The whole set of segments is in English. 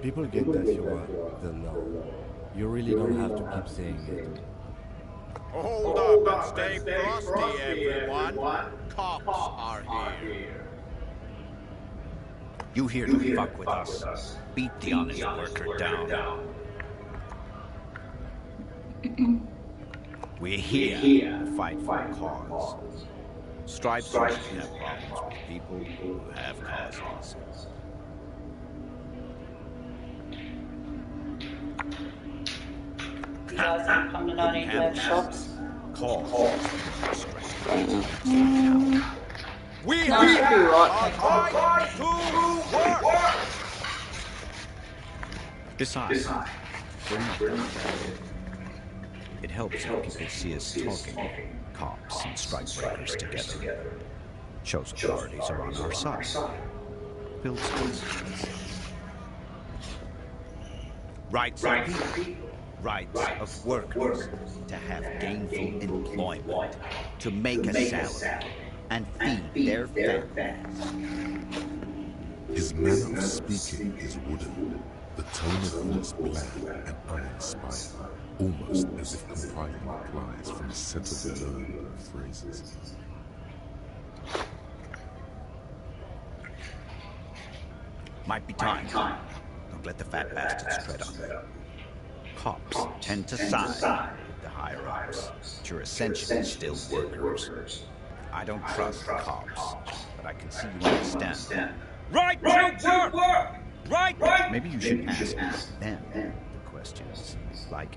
People get that you are the law. You really don't have to keep saying it. Hold up and stay frosty, everyone. Cops are here. You here to fuck with us. Beat the honest worker down. We're here to fight for a cause. Stripes usually have problems with people who have causes. You guys have come to 19 left shops. We No, it should be right. right to work. Besides, we're not done with it. It helps if people see us talking, cops and strikebreakers together. Shows authorities are on our side. Builds confidence. Rights of people. Rights of workers to have gainful employment, to make a salary, and feed their families. His manner of speaking is wooden, the tone of voice bland and uninspired, almost as if compiling replies from a set of learned phrases. Might be time. Don't let the fat bastards tread on you. Cops tend to side with the higher-ups, but you're essentially still workers. I don't trust cops, but I can see you understand. Right to work. Right. Maybe you should ask them the questions, like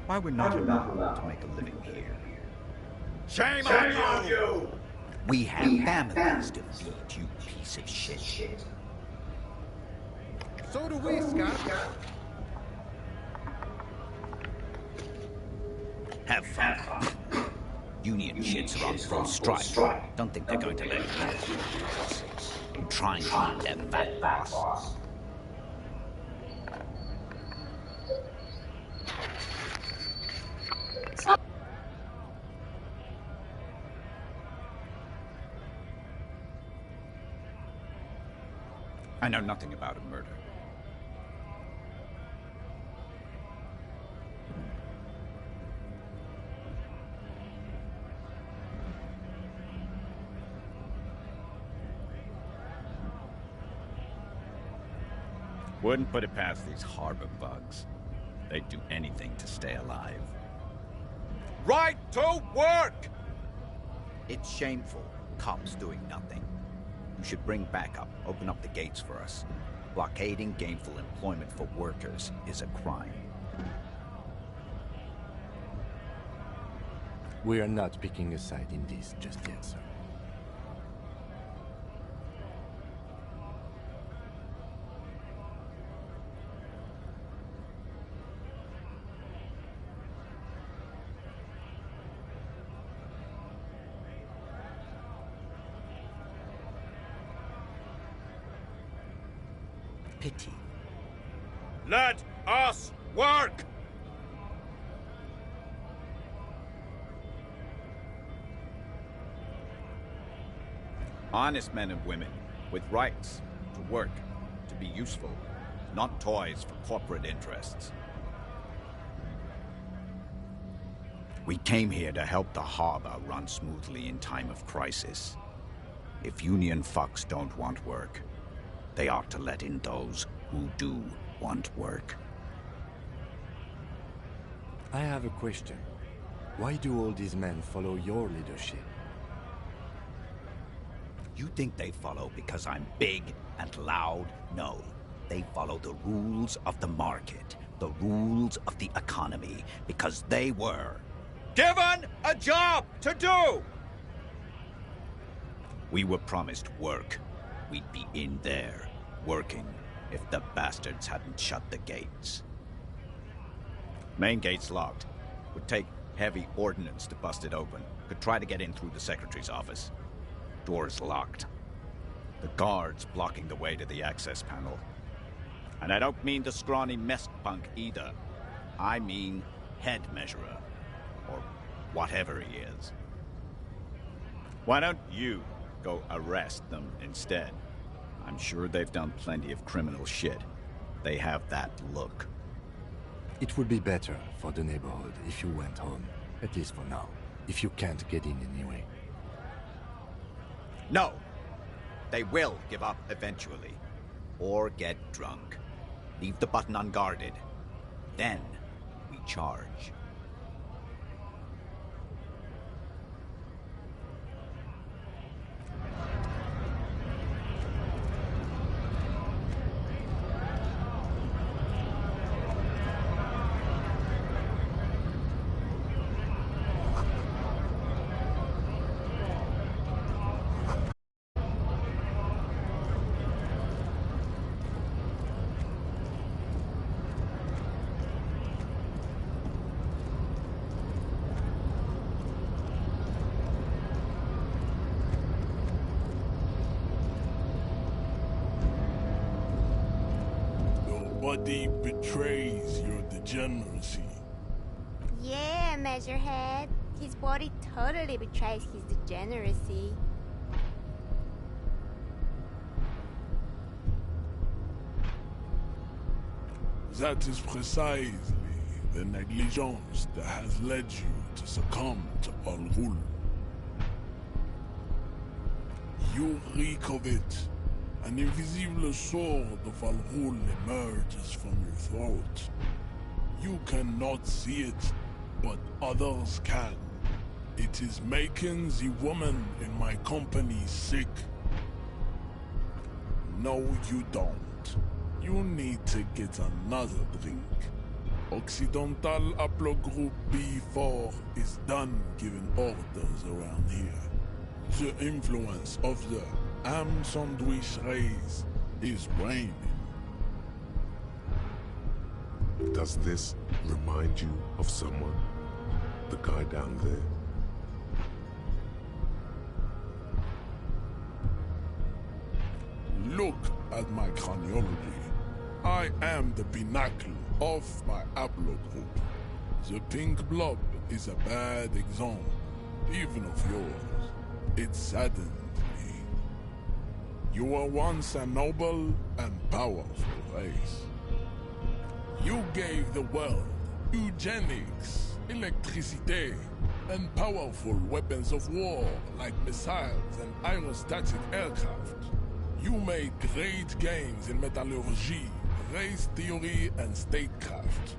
why we're not allowed to make a living here. Shame on you. We have families to feed, you piece of shit. So do we, Scott. Have fun. Union shits are on full strike. Don't think they're going to let you I'm trying to eat their fat boss. I know nothing about a murder. Wouldn't put it past these harbor bugs. They'd do anything to stay alive. Right to work. It's shameful. Cops doing nothing. You should bring backup. Open up the gates for us. Blockading gainful employment for workers is a crime. We are not picking a side in this just yet, sir. Pity. Let us work. Honest men and women with rights to work, to be useful, not toys for corporate interests. We came here to help the harbor run smoothly in time of crisis. If union fucks don't want work, they ought to let in those who do want work. I have a question. Why do all these men follow your leadership? You think they follow because I'm big and loud? No. They follow the rules of the market, the rules of the economy, because they were Given a job to do. We were promised work. We'd be in there, working, if the bastards hadn't shut the gates. Main gate's locked. Would take heavy ordnance to bust it open. Could try to get in through the secretary's office. Door's locked. The guards blocking the way to the access panel. And I don't mean the scrawny mess punk either. I mean head measurer. Or whatever he is. Why don't you go arrest them instead? I'm sure they've done plenty of criminal shit. They have that look. It would be better for the neighborhood if you went home, at least for now, if you can't get in anyway. No! They will give up eventually. Or get drunk. Leave the button unguarded. Then we charge. Nobody betrays your degeneracy. Yeah, Measurehead. His body totally betrays his degeneracy. That is precisely the negligence that has led you to succumb to Al Ghul. You reek of it. An invisible sword of Al Ghul emerges from your throat. You cannot see it, but others can. It is making the woman in my company sick. No, you don't. You need to get another drink. Occidental Haplogroup B4 is done giving orders around here. The influence of the Ham Sandwich race is waning. Does this remind you of someone? The guy down there? Look at my craniology. I am the pinnacle of my haplogroup. The pink blob is a bad example, even of yours. It saddens me. You were once a noble and powerful race. You gave the world eugenics, electricity, and powerful weapons of war like missiles and aerostatic aircraft. You made great gains in metallurgy, race theory, and statecraft.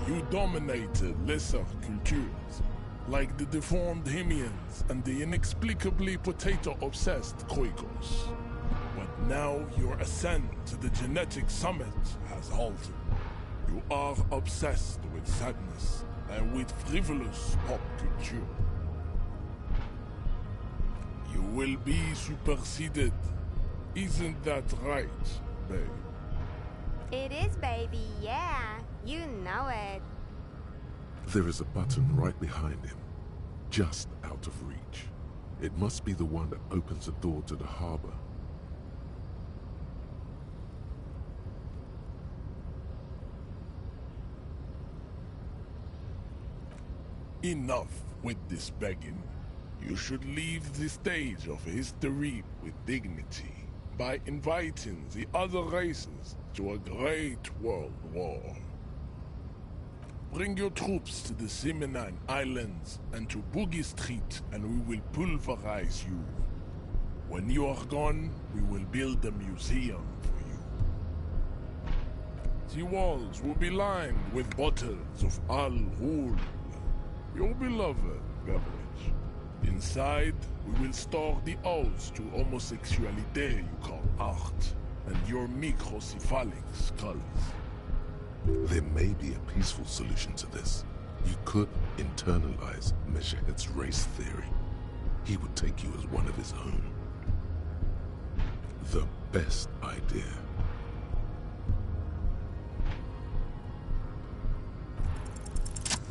You dominated lesser cultures, like the deformed Hemians and the inexplicably potato-obsessed Kroikos. But now your ascent to the genetic summit has halted. You are obsessed with sadness and with frivolous pop culture. You will be superseded. Isn't that right, babe? It is, baby, yeah. You know it. There is a button right behind him, just out of reach. It must be the one that opens the door to the harbor. Enough with this begging. You should leave the stage of history with dignity by inviting the other races to a great world war. Bring your troops to the Simonine Islands and to Boogie Street, and we will pulverize you. When you are gone, we will build a museum for you. The walls will be lined with bottles of Al Ghul, your beloved beverage. Inside, we will store the odes to homosexuality you call art, and your microcephalic skulls. There may be a peaceful solution to this. You could internalize Meshehet's race theory. He would take you as one of his own. The best idea.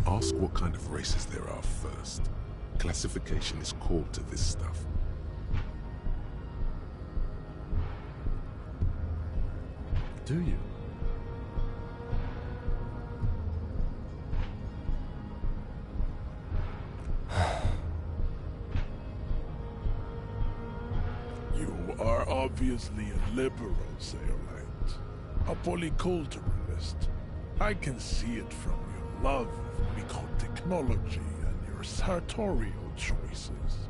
Ask what kind of races there are first. Classification is core to this stuff. Do you? You are obviously a liberal, Sailite. a polyculturalist. I can see it from your love of microtechnology and your sartorial choices.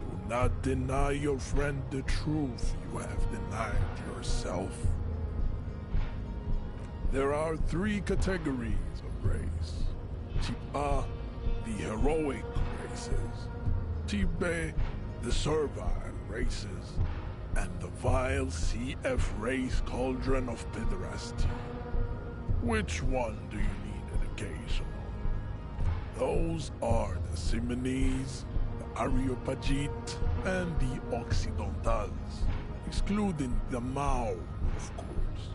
Do not deny your friend the truth you have denied yourself. There are 3 categories of race. Type A, the heroic races. Type B, the servile races. And the vile CF race cauldron of pederasty. Which one do you need education on? Those are the Simonese, the Areopagite, and the Occidentals, excluding the Maun, of course.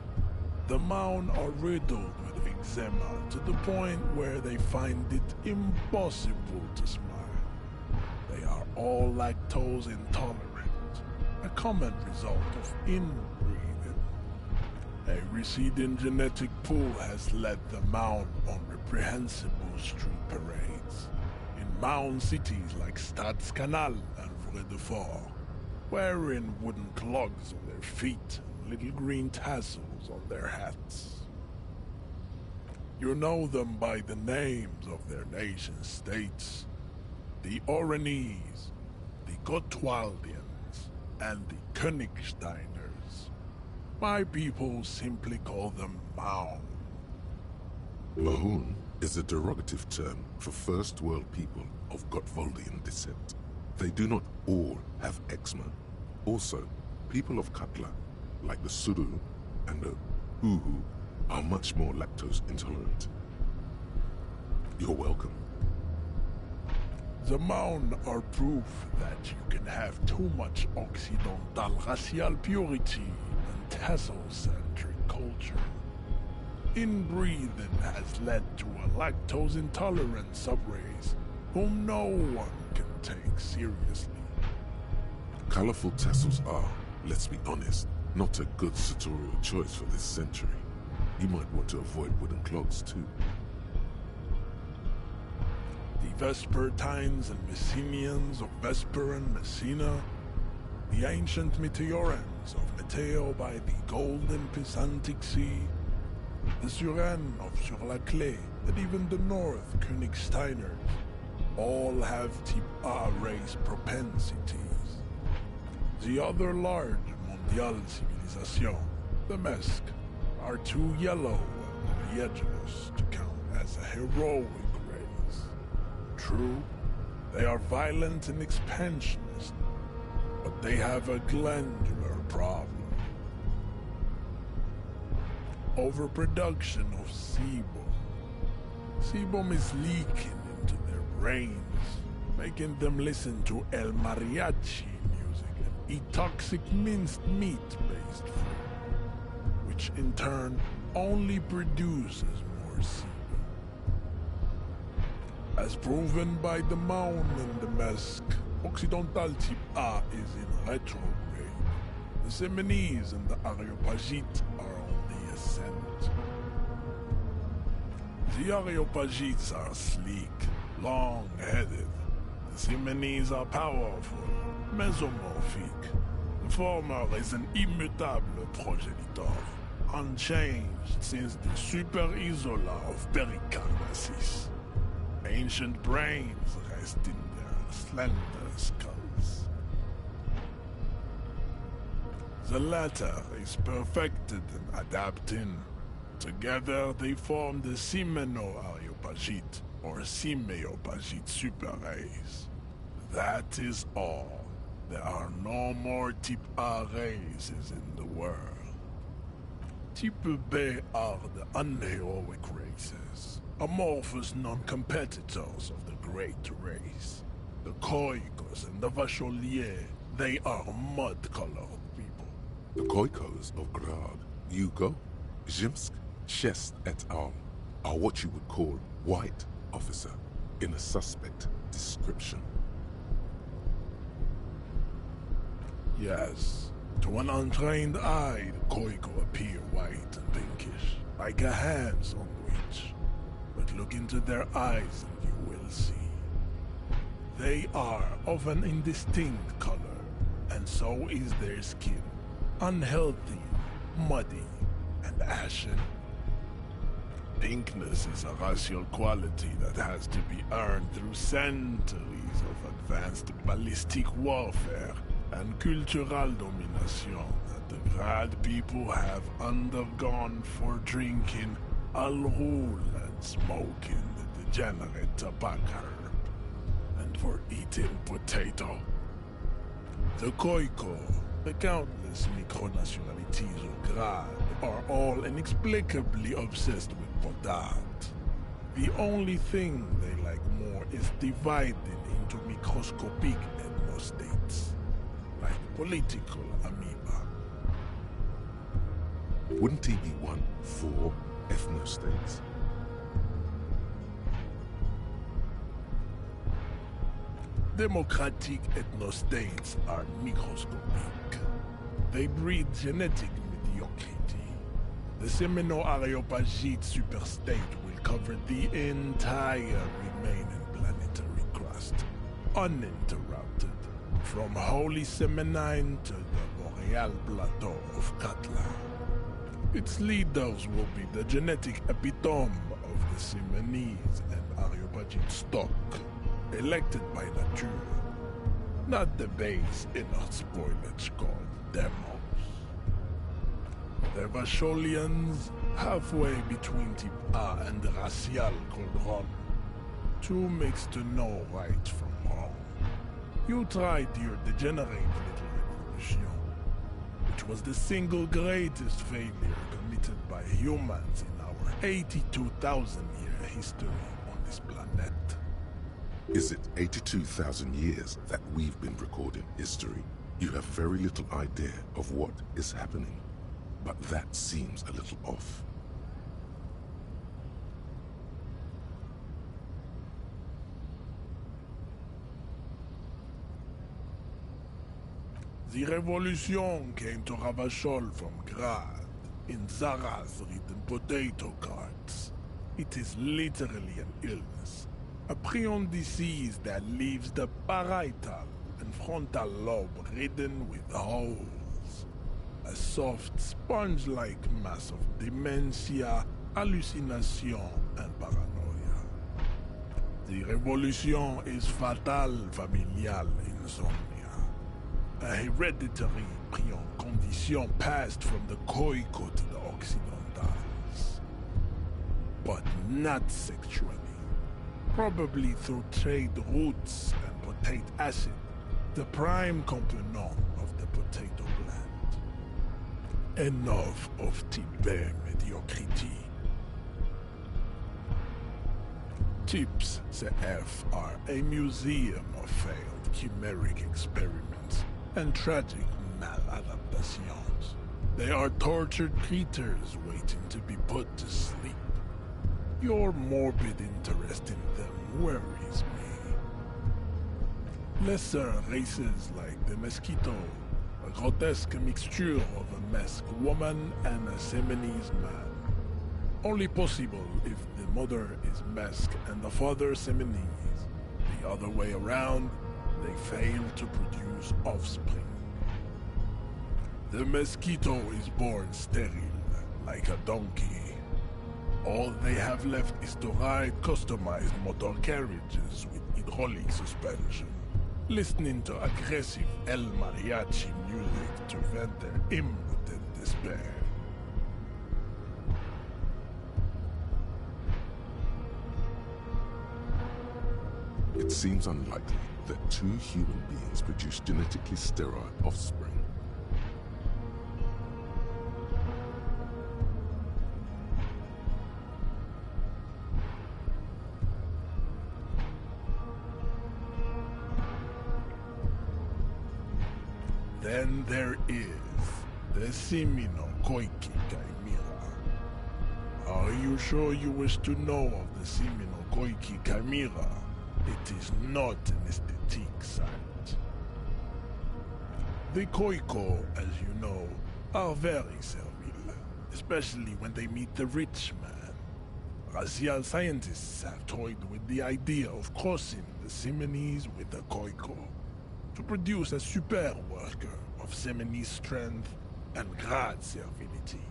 The Maun are riddled with eczema to the point where they find it impossible to smile. They are all lactose intolerant, a common result of inbreeding. A receding genetic pool has led the Maun on reprehensible street parades in Maun cities like Stadskanal and Vredefort, wearing wooden clogs on their feet and little green tassels on their hats. You know them by the names of their nation-states: the Oranese, the Gotwaldians, and the Königsteiners. My people simply call them Maun. Mahun is a derogative term for first world people of Gotwaldian descent. They do not all have eczema. Also, people of Katla, like the Suru and the Uhu, are much more lactose intolerant. You're welcome. The Maun are proof that you can have too much Occidental racial purity and tassel-centric culture. Inbreeding has led to a lactose-intolerant subrace whom no one can take seriously. Colorful tassels are, let's be honest, not a good sartorial choice for this century. You might want to avoid wooden clogs too. The Vespertines and Messenians of Vesper and Messina, the ancient Meteorans of Meteo by the golden Pisantic Sea, the Suren of Sur-la-Clé, and even the North Königsteiners, all have Type A race propensities. The other large Mondial civilization, the Mesk, are too yellow and yedulous to count as a heroic race. True, they are violent and expansionist, but they have a glandular problem. Overproduction of sebum. Sebum is leaking into their brains, making them listen to El Mariachi music and eat toxic minced meat-based food, which in turn only produces more sebum. As proven by the Maun and the Mesk, Occidental Type A is in retrograde. The Simonese and the Areopagite are on the ascent. The Areopagites are sleek, long-headed. The Simonese are powerful, mesomorphic. The former is an immutable progenitor, unchanged since the Super Isola of Pericarnassus. Ancient brains rest in their slender skulls. The latter is perfected and adapting. Together they form the Simeno-Areopagite, or Simeopagite superrace. That is all. There are no more Type A races in the world. Type B are the unheroic races, amorphous non-competitors of the great race. The Khoikos and the Vacholier, they are mud-colored people. The Khoikos of Grad, Yugo, Zhimsk, Shest et al. Are what you would call white officer in a suspect description. Yes, to an untrained eye, the Khoiko appear white and pinkish, like a ham sandwich. But look into their eyes and you will see. They are of an indistinct color, and so is their skin. Unhealthy, muddy, and ashen. Pinkness is a racial quality that has to be earned through centuries of advanced ballistic warfare and cultural domination that the Grad people have undergone for drinking Al-Rul and smoking the degenerate tobacco herb, and for eating potato. The Khoikhoi, the countless micronationalities of Grad, are all inexplicably obsessed with Podat. The only thing they like more is dividing into microscopic ethnostates, like political amoeba. Wouldn't he be one for ethnostates? Democratic ethnostates are microscopic. They breed genetic mediocrity. The Semino-Areopagite superstate will cover the entire remaining planetary crust, uninterrupted, from Holy Semenine to the Boreal Plateau of Katla. Its leaders will be the genetic epitome of the Semenese and Areopagite stock, elected by nature, not the base inner spoilage called demos. The Vasholians, halfway between Type A and the Racial called Ron. Two mixed to know right from wrong. You tried your degenerate little revolution, which was the single greatest failure committed by humans in our 82,000-year history on this planet. Is it 82,000 years that we've been recording history? You have very little idea of what is happening, but that seems a little off. The revolution came to Ravachol from Grad, in Zaraz-ridden potato carts. It is literally an illness. A prion disease that leaves the parietal and frontal lobe ridden with holes. A soft, sponge-like mass of dementia, hallucination, and paranoia. The revolution is fatal familial insomnia. A hereditary prion condition passed from the Khoikhoi to the Occidentals. But not sexually. Probably through trade routes and potate acid, the prime component of the potato plant. Enough of Type B mediocrity. Tips CF are a museum of failed chimeric experiments and tragic maladaptations. They are tortured creatures waiting to be put to sleep. Your morbid interest in them worries me. Lesser races like the mosquito, a grotesque mixture of a Mesk woman and a Semenese man. Only possible if the mother is Mesk and the father Semenese. The other way around, they fail to produce offspring. The mosquito is born sterile, like a donkey. All they have left is to ride customized motor carriages with hydraulic suspension, listening to aggressive El Mariachi music to vent their impotent despair. It seems unlikely that two human beings produce genetically sterile offspring. Then there is the Semino-Khoikhoi Chimera. Are you sure you wish to know of the Semino-Khoikhoi Chimera? It is not an aesthetic site. The Khoikhoi, as you know, are very servile, especially when they meet the rich man. Racial scientists have toyed with the idea of crossing the Semenese with the Khoikhoi to produce a super worker of Semenese strength and Grad servility.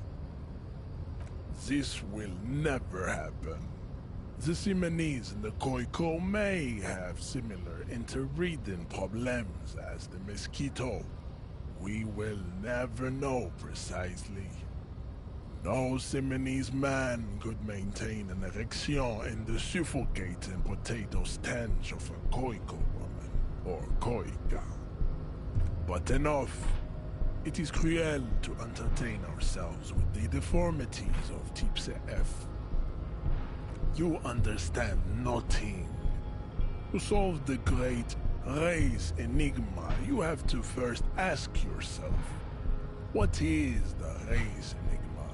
This will never happen. The Simonese and the Khoikhoi may have similar interbreeding problems as the mosquito. We will never know precisely. No Simonese man could maintain an erection in the suffocating potato stench of a Khoikhoi woman, or Khoika. But enough. It is cruel to entertain ourselves with the deformities of Type F. You understand nothing. To solve the great race enigma, you have to first ask yourself, what is the race enigma?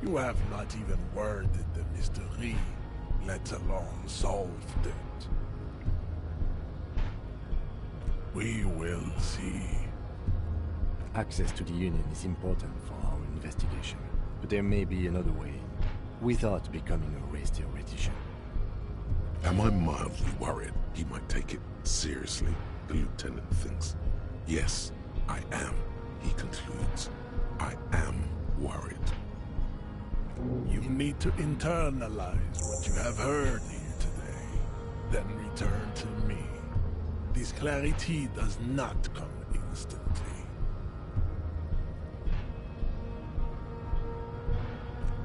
You have not even worded the mystery, let alone solved it. We will see. Access to the Union is important for our investigation, but there may be another way, without becoming a race theoretician. Am I mildly worried he might take it seriously, the lieutenant thinks? Yes, I am, he concludes. I am worried. You need to internalize what you have heard here today, then return to me. This clarity does not come instantly.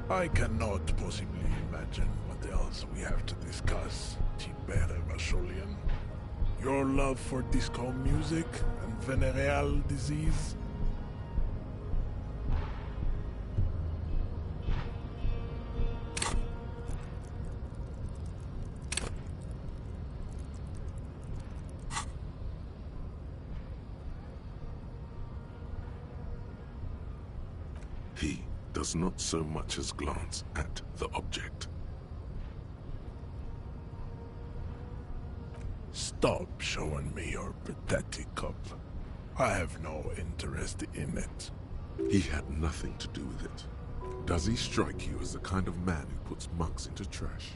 I cannot possibly imagine what else we have to discuss, Tibere Vasholian. Your love for disco music and venereal disease? He does not so much as glance at the object. Stop showing me your pathetic cup. I have no interest in it. He had nothing to do with it. Does he strike you as the kind of man who puts mugs into trash?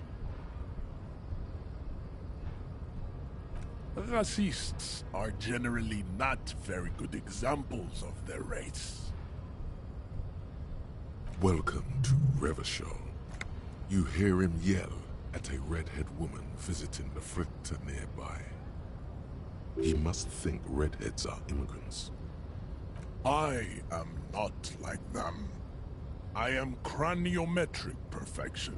Racists are generally not very good examples of their race. Welcome to Revachol. You hear him yell at a redhead woman visiting the fritter nearby. He must think redheads are immigrants. I am not like them. I am craniometric perfection.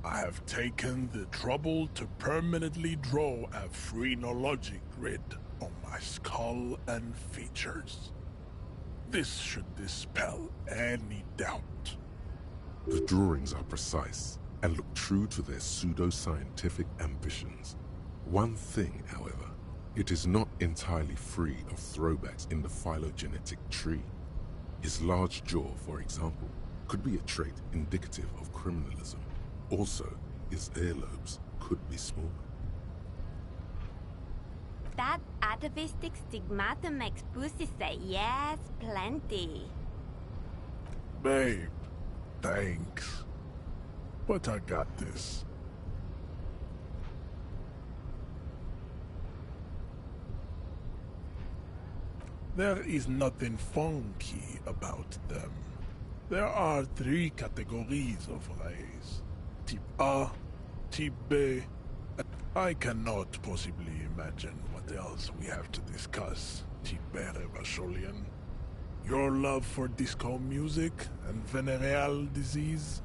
I have taken the trouble to permanently draw a phrenologic grid on my skull and features. This should dispel any doubt. The drawings are precise and look true to their pseudo-scientific ambitions. One thing, however, it is not entirely free of throwbacks in the phylogenetic tree. His large jaw, for example, could be a trait indicative of criminalism. Also, his earlobes could be smaller. That atavistic stigmatum makes pussy say yes, plenty. Babe, thanks. But I got this. There is nothing funky about them. There are 3 categories of race. Type A, Type B. I cannot possibly imagine what else we have to discuss, Tibere Vasholian. Your love for disco music and venereal disease?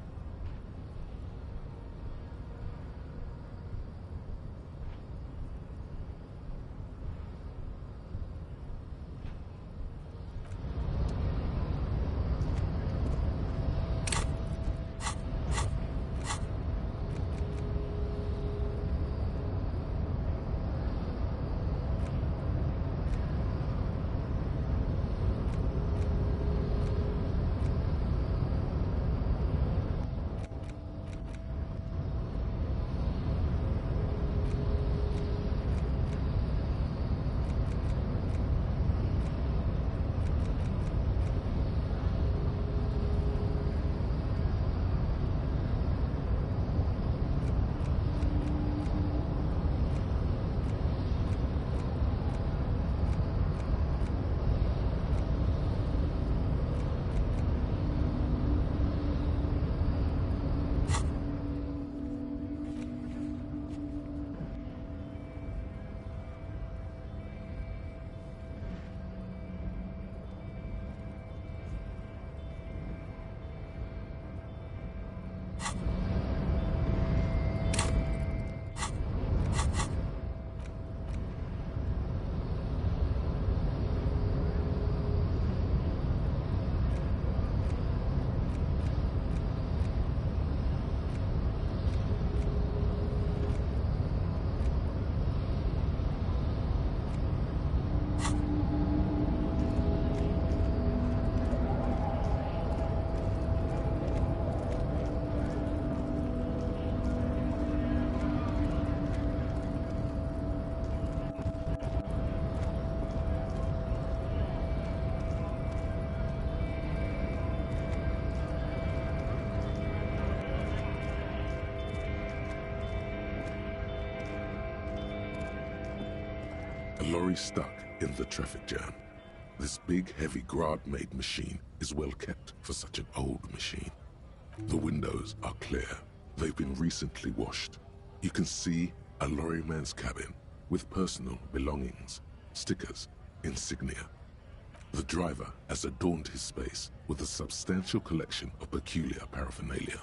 lorry stuck in the traffic jam. This big, heavy Grad-made machine is well kept for such an old machine. The windows are clear. They've been recently washed. You can see a lorryman's cabin with personal belongings, stickers, insignia. The driver has adorned his space with a substantial collection of peculiar paraphernalia.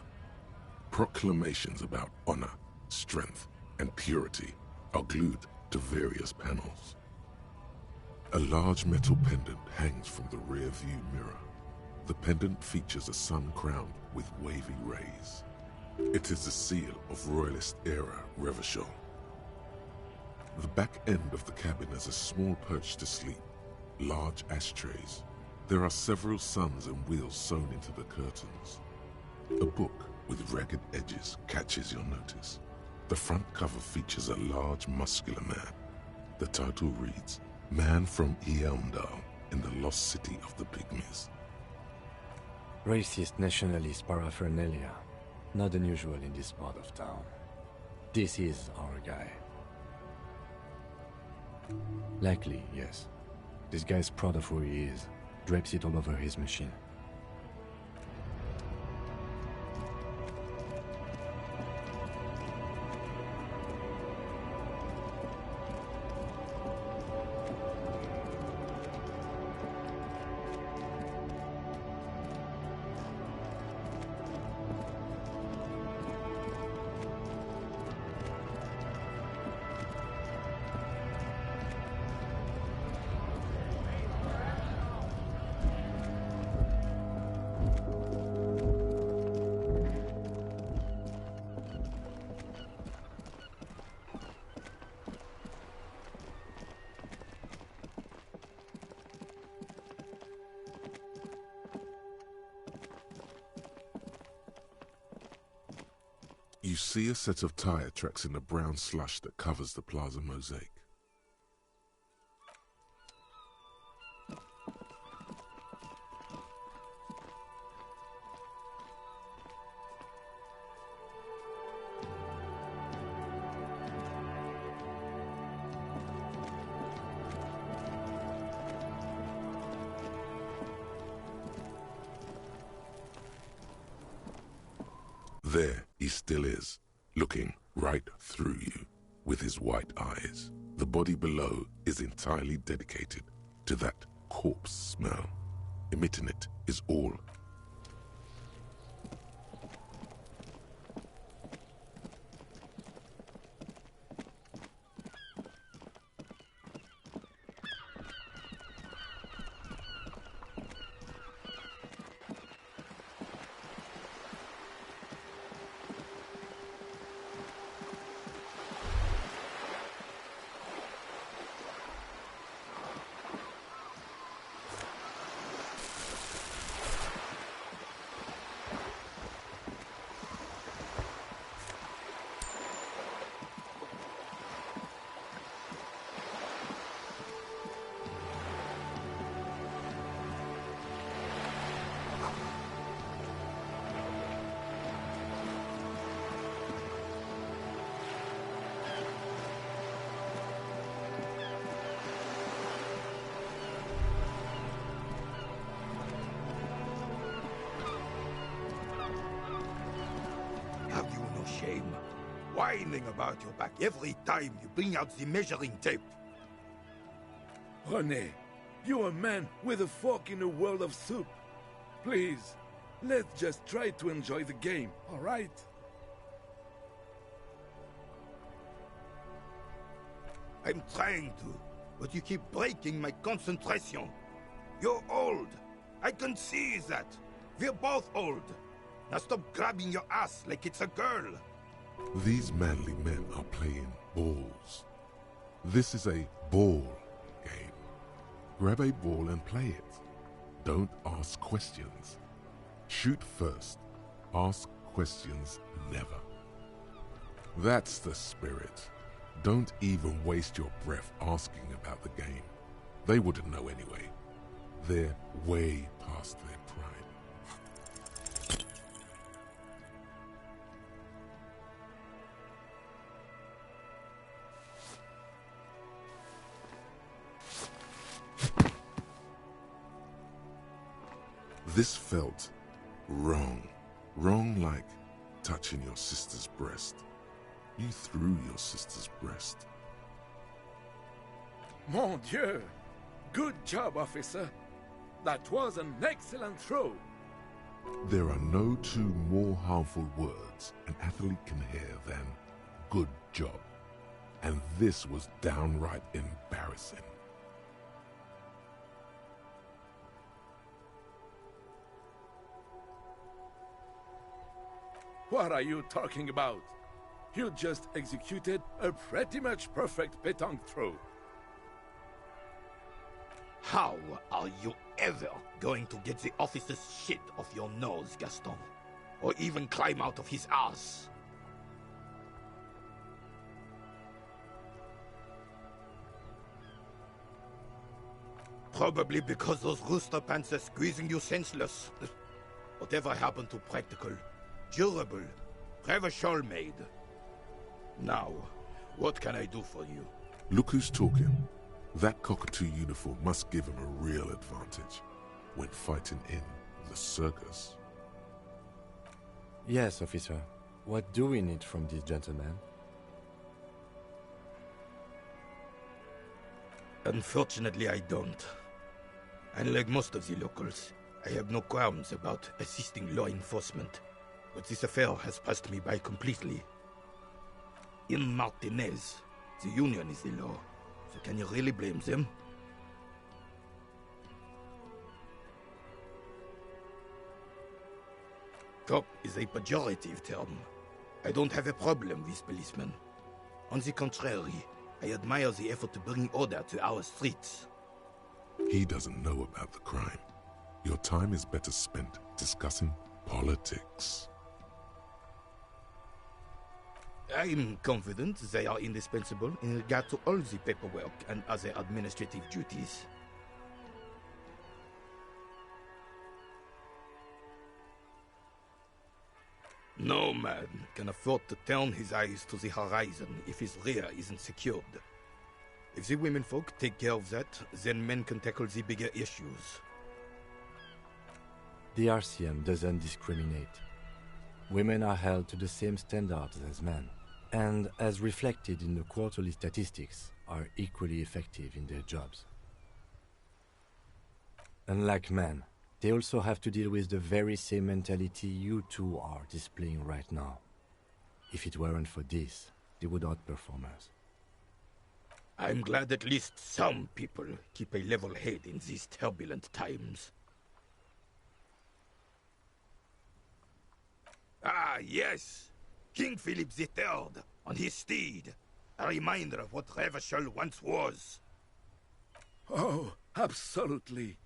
Proclamations about honor, strength, and purity are glued to various panels. A large metal pendant hangs from the rear view mirror. The pendant features a sun crowned with wavy rays. It is the seal of Royalist-era Revachol. The back end of the cabin has a small perch to sleep, large ashtrays. There are several suns and wheels sewn into the curtains. A book with ragged edges catches your notice. The front cover features a large, muscular man. The title reads, Man from Eamdal in the Lost City of the Pygmies. Racist nationalist paraphernalia. Not unusual in this part of town. This is our guy. Likely, yes. This guy's proud of who he is. Drapes it all over his machine. You see a set of tire tracks in the brown slush that covers the plaza mosaic. There he still is, looking right through you with his white eyes. The body below is entirely dedicated to that corpse smell. Emitting it is all. Have you no shame? Whining about your back every time you bring out the measuring tape. René, you're a man with a fork in a world of soup. Please, let's just try to enjoy the game, all right? I'm trying to, but you keep breaking my concentration. You're old. I can see that. We're both old. Now stop grabbing your ass like it's a girl. These manly men are playing balls. This is a ball game. Grab a ball and play it. Don't ask questions. Shoot first. Ask questions never. That's the spirit. Don't even waste your breath asking about the game. They wouldn't know anyway. They're way past their prime. This felt wrong. Wrong like touching your sister's breast. You threw your sister's breast. Mon Dieu! Good job, officer. That was an excellent throw. There are no two more harmful words an athlete can hear than good job. And this was downright embarrassing. What are you talking about? You just executed a pretty much perfect pétanque throw. How are you ever going to get the officer's shit off your nose, Gaston? Or even climb out of his ass? Probably because those rooster pants are squeezing you senseless. Whatever happened to practical, durable, Revachol made? Now, what can I do for you? Look who's talking. That cockatoo uniform must give him a real advantage when fighting in the circus. Yes, officer. What do we need from this gentleman? Unfortunately, I don't. Unlike most of the locals, I have no qualms about assisting law enforcement. But this affair has passed me by completely. In Martinez, the Union is the law. So can you really blame them? Cop is a pejorative term. I don't have a problem with policemen. On the contrary, I admire the effort to bring order to our streets. He doesn't know about the crime. Your time is better spent discussing politics. I'm confident they are indispensable in regard to all the paperwork and other administrative duties. No man can afford to turn his eyes to the horizon if his rear isn't secured. If the women folk take care of that, then men can tackle the bigger issues. The RCM doesn't discriminate. Women are held to the same standards as men, and as reflected in the quarterly statistics, are equally effective in their jobs. Unlike men, they also have to deal with the very same mentality you two are displaying right now. If it weren't for this, they would outperform us. I'm glad at least some people keep a level head in these turbulent times. Ah, yes! King Philip III, on his steed. A reminder of what Revachol once was. Oh, absolutely.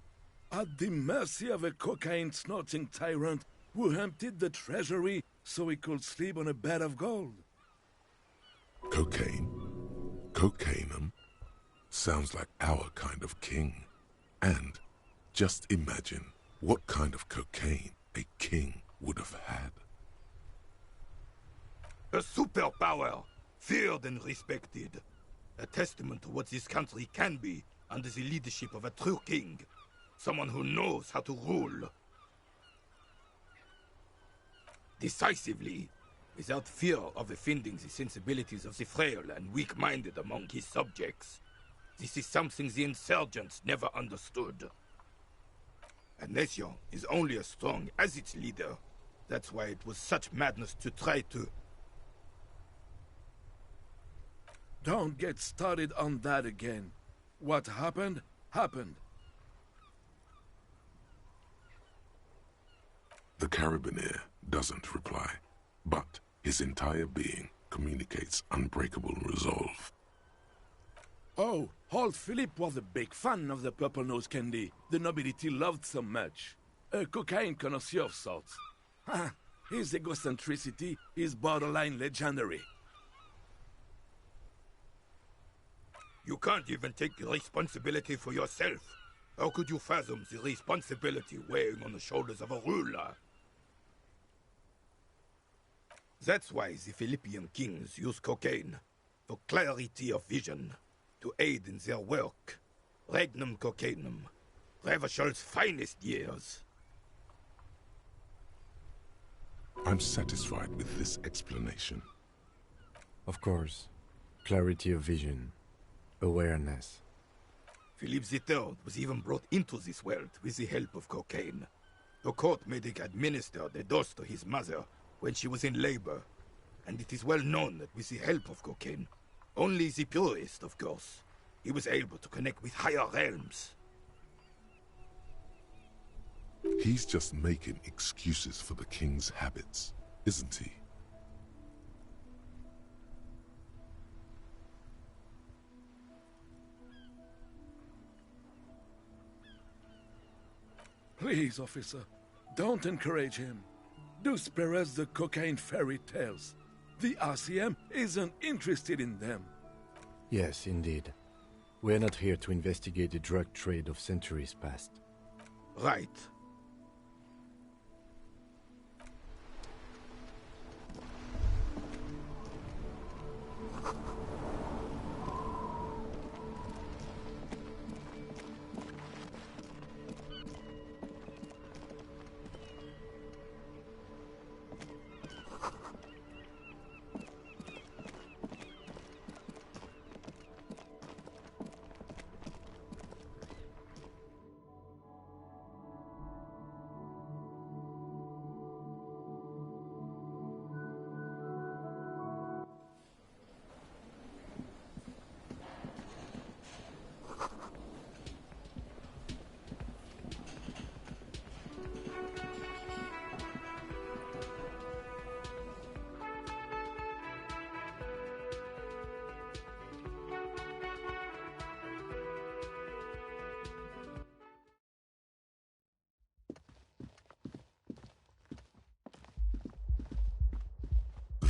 At the mercy of a cocaine-snorting tyrant who emptied the treasury so he could sleep on a bed of gold. Cocaine? Cocainum? Sounds like our kind of king. And just imagine what kind of cocaine a king would have had. A superpower, feared and respected. A testament to what this country can be under the leadership of a true king. Someone who knows how to rule. Decisively, without fear of offending the sensibilities of the frail and weak-minded among his subjects. This is something the insurgents never understood. A nation is only as strong as its leader. That's why it was such madness to try to... Don't get started on that again. What happened, happened. The Carabinier doesn't reply, but his entire being communicates unbreakable resolve. Oh, old Philip was a big fan of the purple nose candy the nobility loved so much. A cocaine connoisseur of sorts. His egocentricity is borderline legendary. You can't even take responsibility for yourself. How could you fathom the responsibility weighing on the shoulders of a ruler? That's why the Philippian kings use cocaine, for clarity of vision, to aid in their work. Regnum cocainum, Revachol's finest years. I'm satisfied with this explanation. Of course. Clarity of vision. Awareness. Philippe III was even brought into this world with the help of cocaine. The court made him administer the dose to his mother when she was in labor. And it is well known that with the help of cocaine, only the purest, of course, he was able to connect with higher realms. He's just making excuses for the king's habits, isn't he? Please, officer, don't encourage him. Do spare us the cocaine fairy tales. The RCM isn't interested in them. Yes, indeed. We're not here to investigate the drug trade of centuries past. Right.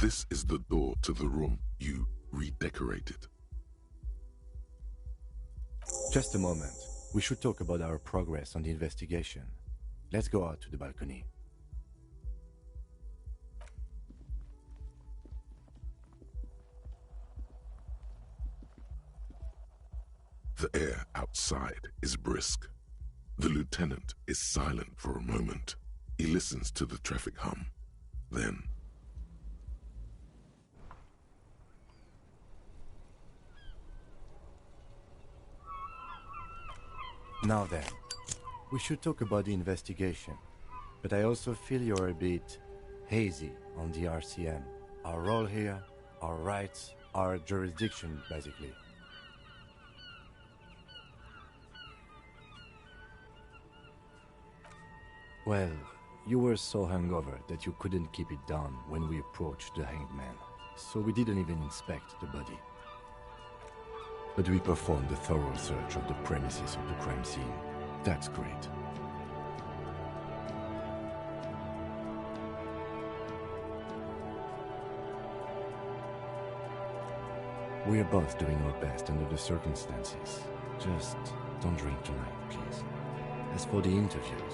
This is the door to the room you redecorated. Just a moment. We should talk about our progress on the investigation. Let's go out to the balcony. The air outside is brisk. The lieutenant is silent for a moment. He listens to the traffic hum. Then, Now then, we should talk about the investigation. But I also feel you're a bit hazy on the RCM. Our role here, our rights, our jurisdiction, basically. Well, you were so hungover that you couldn't keep it down when we approached the hanged man. So we didn't even inspect the body. But we performed a thorough search of the premises of the crime scene. That's great. We are both doing our best under the circumstances. Just don't drink tonight, please. As for the interviews,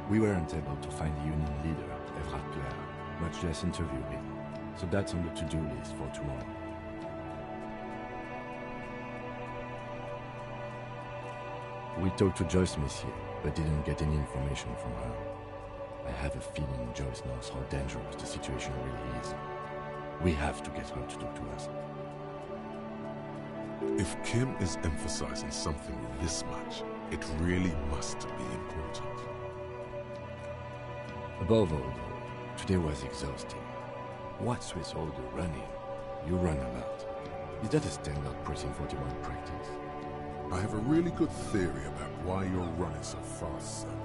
we weren't able to find the union leader, Evrard Claire, much less interview him. So that's on the to-do list for tomorrow. We talked to Joyce Messier, but didn't get any information from her. I have a feeling Joyce knows how dangerous the situation really is. We have to get her to talk to us. if Kim is emphasizing something this much, it really must be important. Above all, though, today was exhausting. What's with all the running? You run a lot. Is that a standard Precinct 41 practice? I have a really good theory about why you're running so fast, son.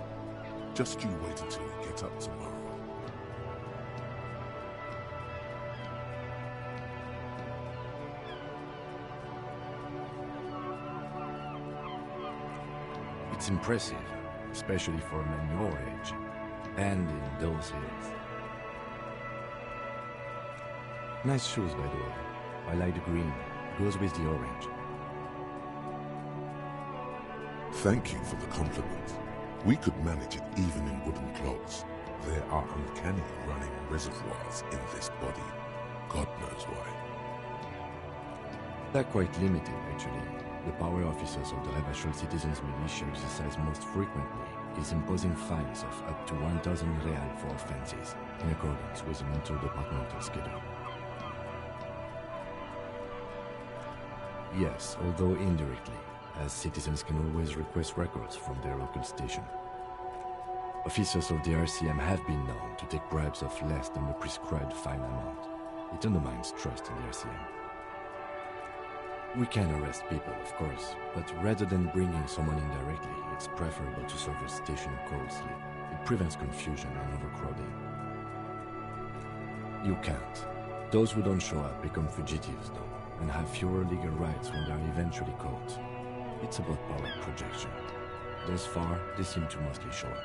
Just you wait until you get up tomorrow. It's impressive, especially for a man your age, and in those hills. Nice shoes, by the way. I like the green. It goes with the orange. Thank you for the compliment. We could manage it even in wooden clogs. There are uncanny running reservoirs in this body. God knows why. They're quite limited, actually. The power officers of the Rebachel Citizens Militia exercise most frequently is imposing fines of up to 1,000 real for offenses, in accordance with an interdepartmental schedule. Yes, although indirectly, as citizens can always request records from their local station. Officers of the RCM have been known to take bribes of less than the prescribed fine amount. It undermines trust in the RCM. We can arrest people, of course, but rather than bringing someone in directly, it's preferable to serve a station closely. It prevents confusion and overcrowding. You can't. Those who don't show up become fugitives, though, and have fewer legal rights when they are eventually caught. It's about power projection. Thus far, they seem to mostly show up.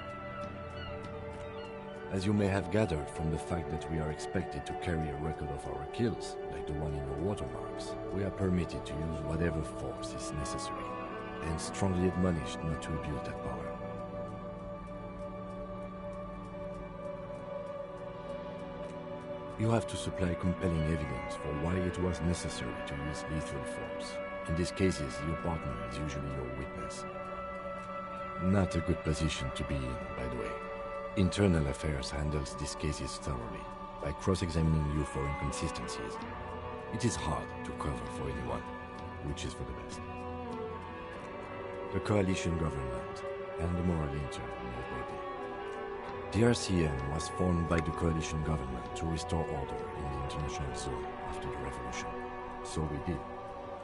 As you may have gathered from the fact that we are expected to carry a record of our kills, like the one in your watermarks, we are permitted to use whatever force is necessary, and strongly admonished not to abuse that power. You have to supply compelling evidence for why it was necessary to use lethal force. In these cases, your partner is usually your witness. Not a good position to be in, by the way. Internal Affairs handles these cases thoroughly, by cross-examining you for inconsistencies. It is hard to cover for anyone, which is for the best. The coalition government, and the moral intern, noteworthy. The RCM was formed by the coalition government to restore order in the international zone after the revolution. So we did.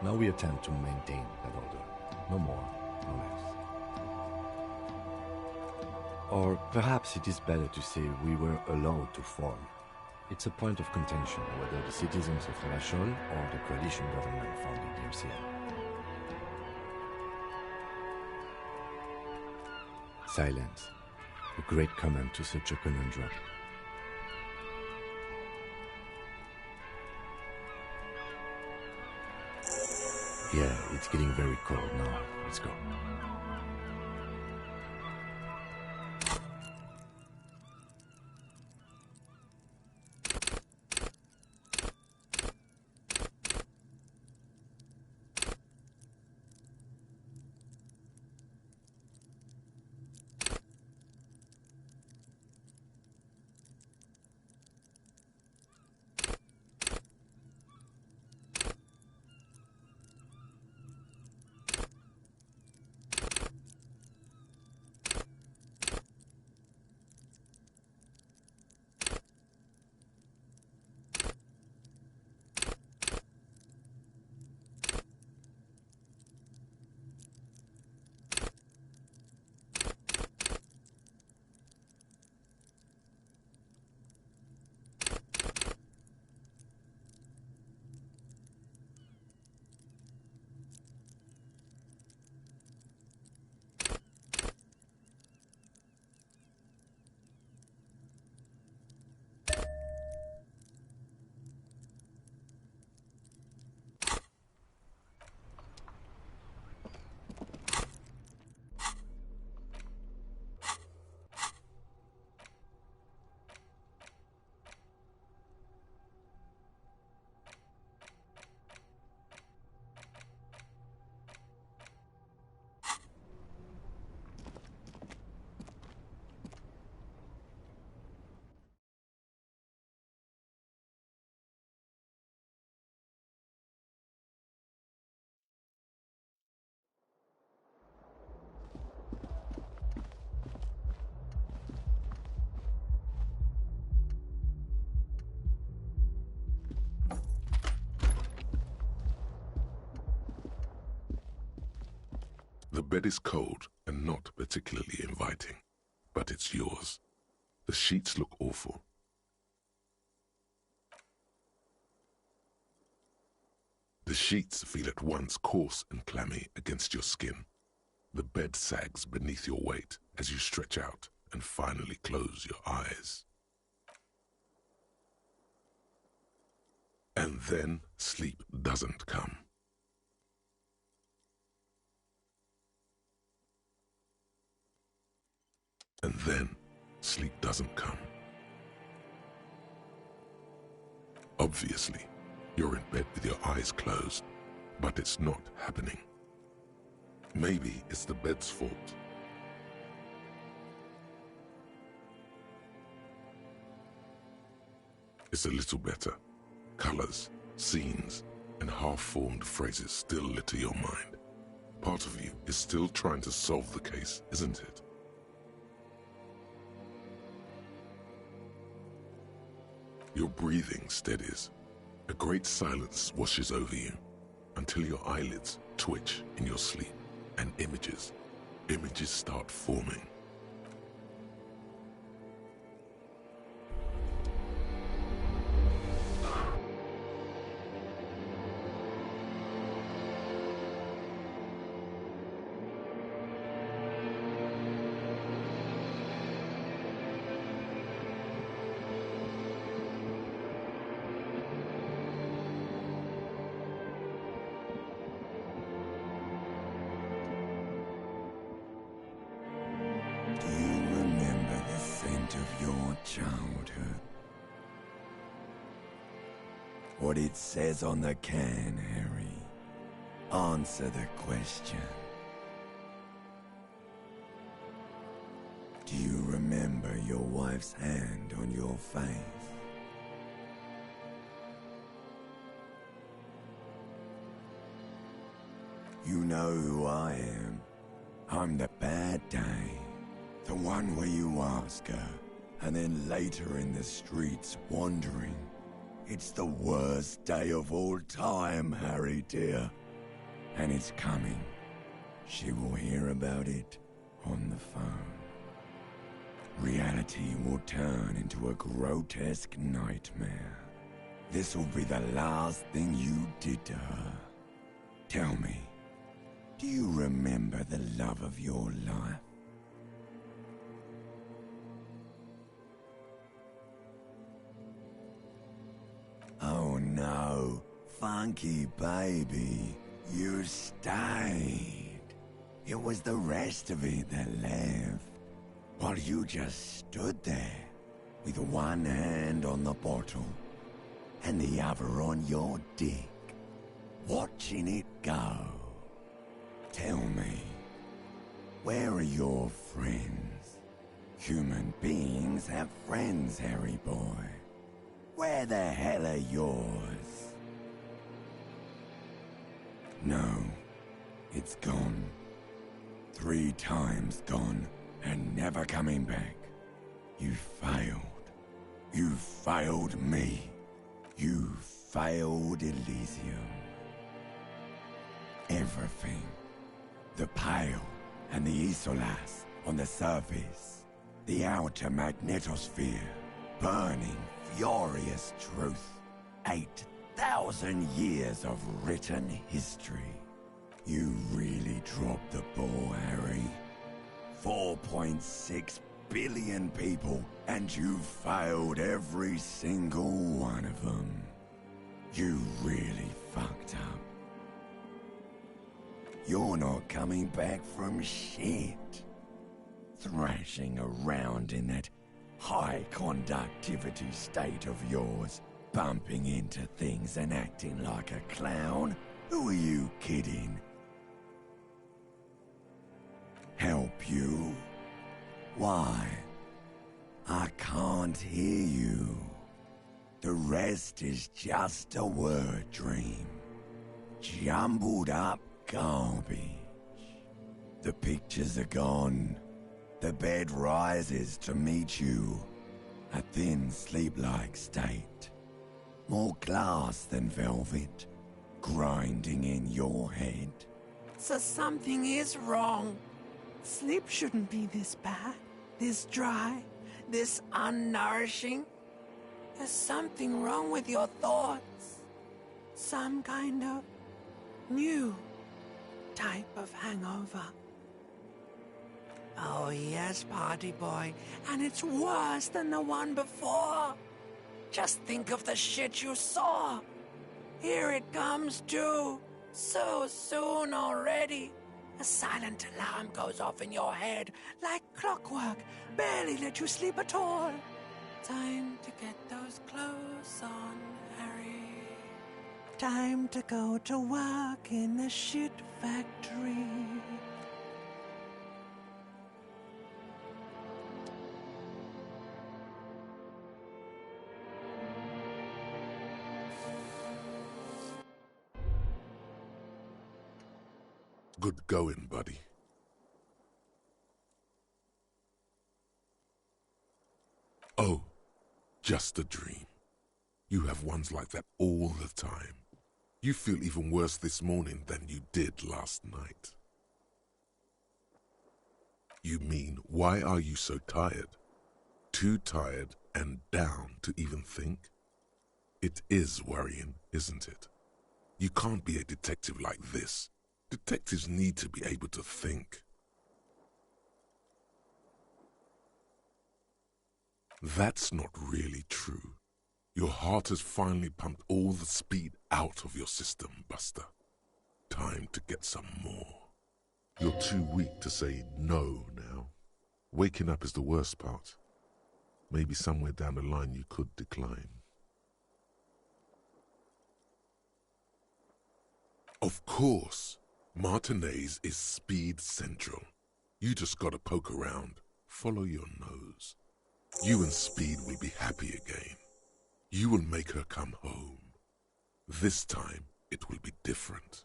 Now we attempt to maintain that order. No more, no less. Or perhaps it is better to say we were allowed to form. It's a point of contention whether the citizens of Relachol or the coalition government founded the RCM. Silence. A great comment to such a conundrum. Yeah, it's getting very cold now. Let's go. The bed is cold and not particularly inviting, but it's yours. The sheets look awful. The sheets feel at once coarse and clammy against your skin. The bed sags beneath your weight as you stretch out and finally close your eyes. And then sleep doesn't come. And then sleep doesn't come. Obviously, you're in bed with your eyes closed, but it's not happening. Maybe it's the bed's fault. is a little better. Colors, scenes, and half-formed phrases still litter your mind. Part of you is still trying to solve the case, isn't it? Your breathing steadies. A great silence washes over you until your eyelids twitch in your sleep and images start forming. Childhood. What it says on the can, Harry. Answer the question. Do you remember your wife's hand on your face? You know who I am. I'm the bad day. The one where you ask her, and then later in the streets wandering. It's the worst day of all time, Harry dear. And it's coming. She will hear about it on the phone. Reality will turn into a grotesque nightmare. This will be the last thing you did to her. Tell me, do you remember the love of your life? Oh no, funky baby, you stayed. It was the rest of it that left, while you just stood there, with one hand on the bottle, and the other on your dick, watching it go. Tell me, where are your friends? Human beings have friends, Harry boy. Where the hell are yours? No, it's gone. 3 times gone, and never coming back. You failed. You failed me. You failed Elysium. Everything. The Pale and the Isolas on the surface. The outer magnetosphere. Burning, furious truth. 8,000 years of written history. You really dropped the ball, Harry. 4.6 billion people, and you failed every single one of them. You really fucked up. You're not coming back from shit. Thrashing around in that high conductivity state of yours, bumping into things and acting like a clown? Who are you kidding? Help you? Why? I can't hear you. The rest is just a word dream. Jumbled up garbage. The pictures are gone. The bed rises to meet you. A thin, sleep-like state. More glass than velvet, grinding in your head. So something is wrong. Sleep shouldn't be this bad, this dry, this unnourishing. There's something wrong with your thoughts. Some kind of new type of hangover. Oh yes, party boy, and it's worse than the one before. Just think of the shit you saw. Here it comes too, so soon already. A silent alarm goes off in your head, like clockwork, barely let you sleep at all. Time to get those clothes on, Harry. Time to go to work in the shit factory. Good going, buddy. Oh, just a dream. You have ones like that all the time. You feel even worse this morning than you did last night. You mean, why are you so tired? Too tired and down to even think? It is worrying, isn't it? You can't be a detective like this. Detectives need to be able to think. That's not really true. Your heart has finally pumped all the speed out of your system, Buster. Time to get some more. You're too weak to say no now. Waking up is the worst part. Maybe somewhere down the line you could decline. Of course, Martinez is speed central. You just gotta poke around, follow your nose. You and Speed will be happy again. You will make her come home. This time, it will be different.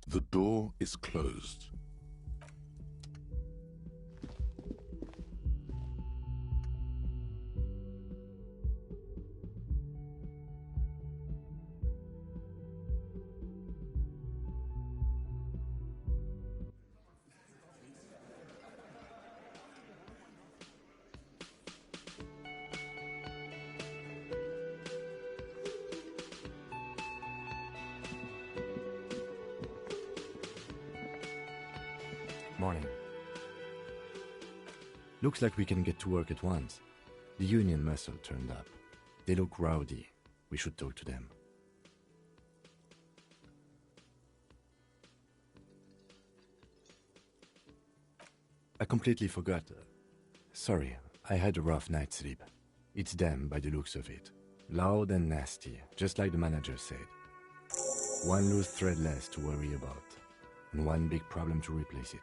The door is closed. Morning. Looks like we can get to work at once. The Union muscle turned up. They look rowdy. We should talk to them. I completely forgot. Sorry, I had a rough night's sleep. It's them by the looks of it. Loud and nasty, just like the manager said. One loose thread less to worry about, and one big problem to replace it.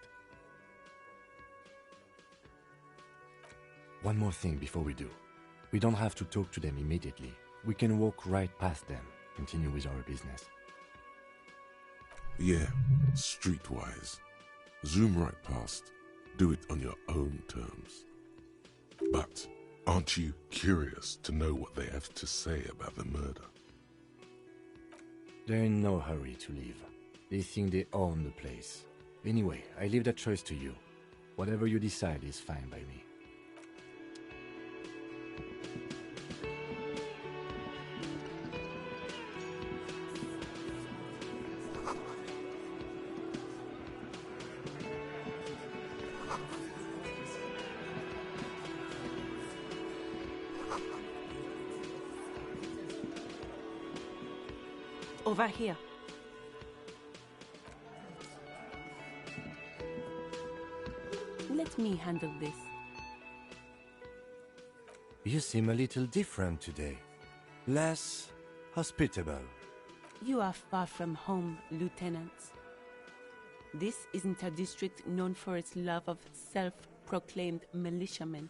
One more thing before we do. We don't have to talk to them immediately. We can walk right past them, continue with our business. Yeah, streetwise. Zoom right past. Do it on your own terms. But aren't you curious to know what they have to say about the murder? They're in no hurry to leave. They think they own the place. Anyway, I leave that choice to you. Whatever you decide is fine by me. Over here. Let me handle this. You seem a little different today. Less hospitable. You are far from home, Lieutenant. This isn't a district known for its love of self-proclaimed militiamen.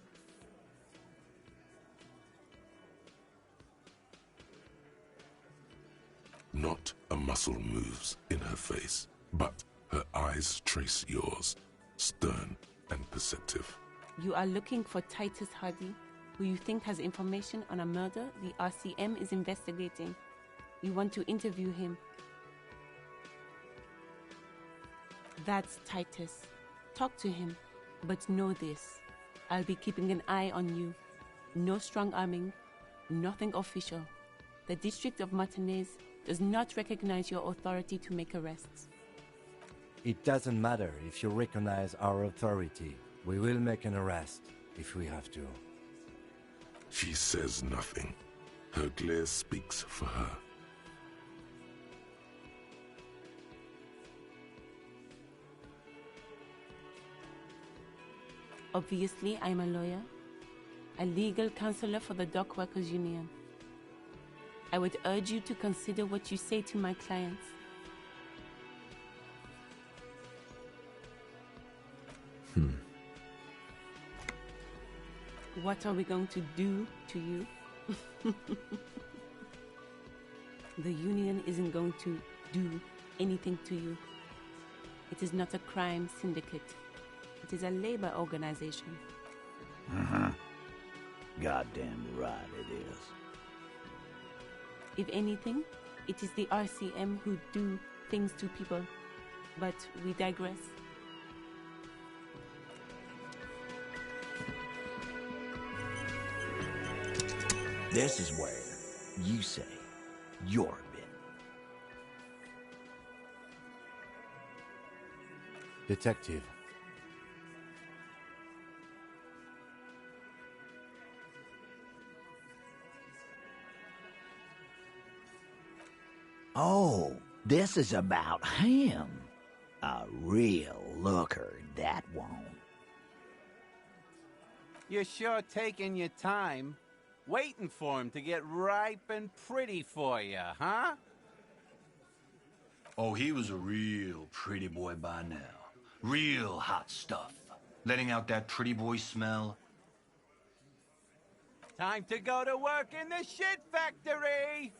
Not a muscle moves in her face, but her eyes trace yours, stern and perceptive. You are looking for Titus Hardy, who you think has information on a murder the RCM is investigating. You want to interview him. That's Titus. Talk to him, but know this. I'll be keeping an eye on you. No strong arming, nothing official. The District of Martinez does not recognize your authority to make arrests. It doesn't matter if you recognize our authority. We will make an arrest if we have to. She says nothing. Her glare speaks for her. Obviously, I'm a lawyer, a legal counselor for the Dock Workers Union. I would urge you to consider what you say to my clients. What are we going to do to you? The Union isn't going to do anything to you. It is not a crime syndicate. It is a labor organization. Goddamn right it is. If anything, it is the RCM who do things to people. But we digress. This is where you say you're been. Detective. Oh, this is about him. A real looker, that one. You're sure taking your time, waiting for him to get ripe and pretty for you, huh? Oh, he was a real pretty boy by now. Real hot stuff. Letting out that pretty boy smell. Time to go to work in the shit factory!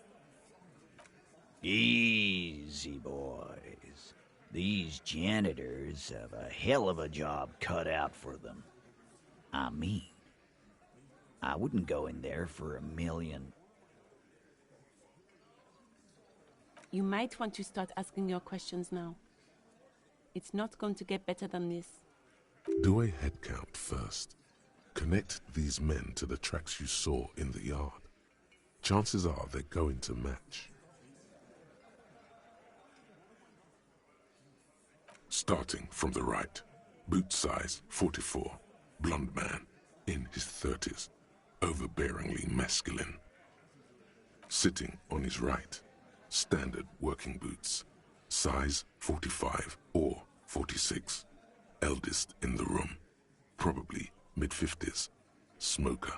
Easy, boys. These janitors have a hell of a job cut out for them. I mean, I wouldn't go in there for $1 million. You might want to start asking your questions now. It's not going to get better than this. Do a head count first. Connect these men to the tracks you saw in the yard. Chances are they're going to match. Starting from the right, boot size 44, blonde man, in his 30s, overbearingly masculine. Sitting on his right, standard working boots, size 45 or 46, eldest in the room, probably mid-50s, smoker,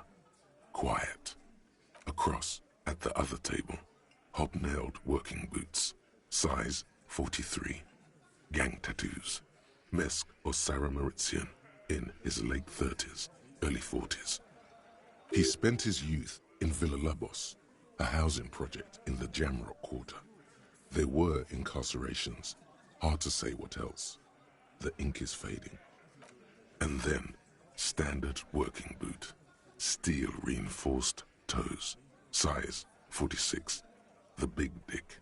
quiet. Across at the other table, hobnailed working boots, size 43, gang tattoos, Mesk or Sarah Mauritian, in his late 30s, early 40s. He spent his youth in Villa Labos, a housing project in the Jamrock Quarter. There were incarcerations, hard to say what else. The ink is fading. And then, standard working boot, steel reinforced toes, size 46, the big dick,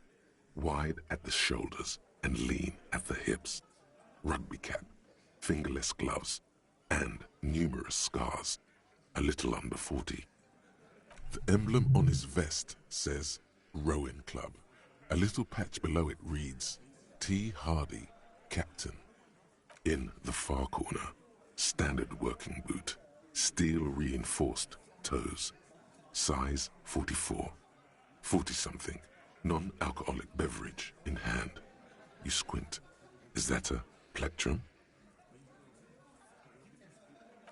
wide at the shoulders and lean at the hips, rugby cap, fingerless gloves, and numerous scars, a little under 40. The emblem on his vest says Rowing Club. A little patch below it reads T. Hardy, Captain. In the far corner, standard working boot, steel reinforced toes, size 44, 40-something, non-alcoholic beverage in hand. You squint. Is that a plectrum?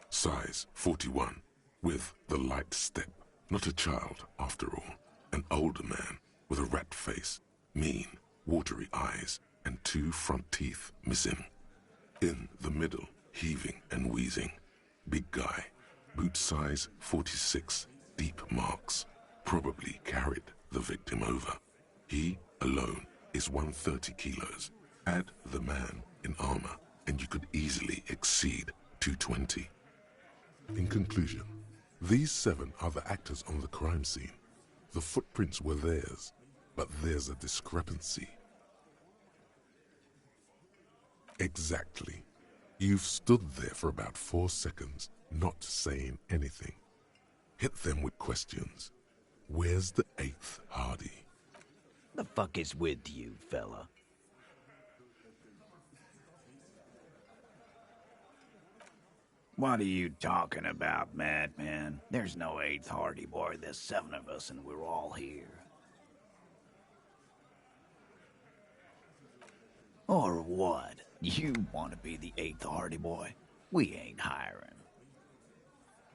Size 41, with the light step. Not a child, after all. An older man with a rat face, mean, watery eyes, and 2 front teeth missing. In the middle, heaving and wheezing. Big guy, boot size 46, deep marks. Probably carried the victim over. He alone is 130 kilos. Add the man in armor, and you could easily exceed 220. In conclusion, these 7 are the actors on the crime scene. The footprints were theirs, but there's a discrepancy. Exactly. You've stood there for about 4 seconds, not saying anything. Hit them with questions. Where's the 8th Hardy? The fuck is with you, fella? What are you talking about, madman? There's no 8th Hardy boy. There's 7 of us and we're all here. Or what? You want to be the 8th Hardy boy? We ain't hiring.